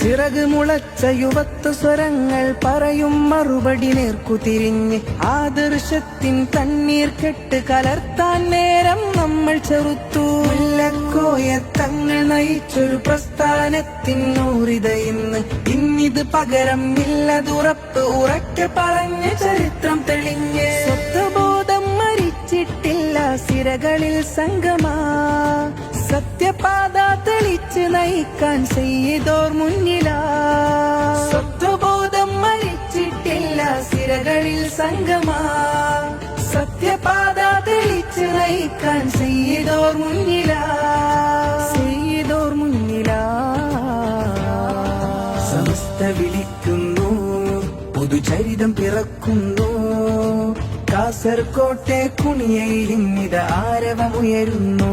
ചിറക് മുളച്ച യുവത്വ സ്വരങ്ങൾ പറയും മറുപടി നേർക്കുതിരിഞ്ഞ് ആദർശത്തിൻ തണ്ണീർ കെട്ട് കലർത്താൻ നേരം നമ്മൾ ചെറുത്തു. മുല്ലക്കോയത്തങ്ങൾ നയിച്ചൊരു പ്രസ്ഥാനത്തിൻ ഊറിത ഇന്നിത് പകരം ഇല്ലതുറപ്പ് ഉറക്കെ പറഞ്ഞ ചരിത്രം തെളിഞ്ഞ് സ്വത്വബോധം മരിച്ചിട്ടില്ല സിരകളിൽ സംഗമാ. സത്യപാത തെളിച്ച് നയിക്കാൻ ചെയ്തോർ മുന്നിലാ. സ്വത്വബോധം മരിച്ചിട്ടില്ല സിരകളിൽ സംഗമാ. സത്യപാത തെളിച്ച് നയിക്കാൻ ചെയ്തോർ മുന്നിലാ. ചെയ്തോർ മുന്നിലാ. സമസ്ത വിളിക്കുന്നു, പുതുചരിതം പിറക്കുന്നു. കാസർകോട്ടെ കുണിയയിൽ ഇന്നിത ആരവമുയരുന്നു.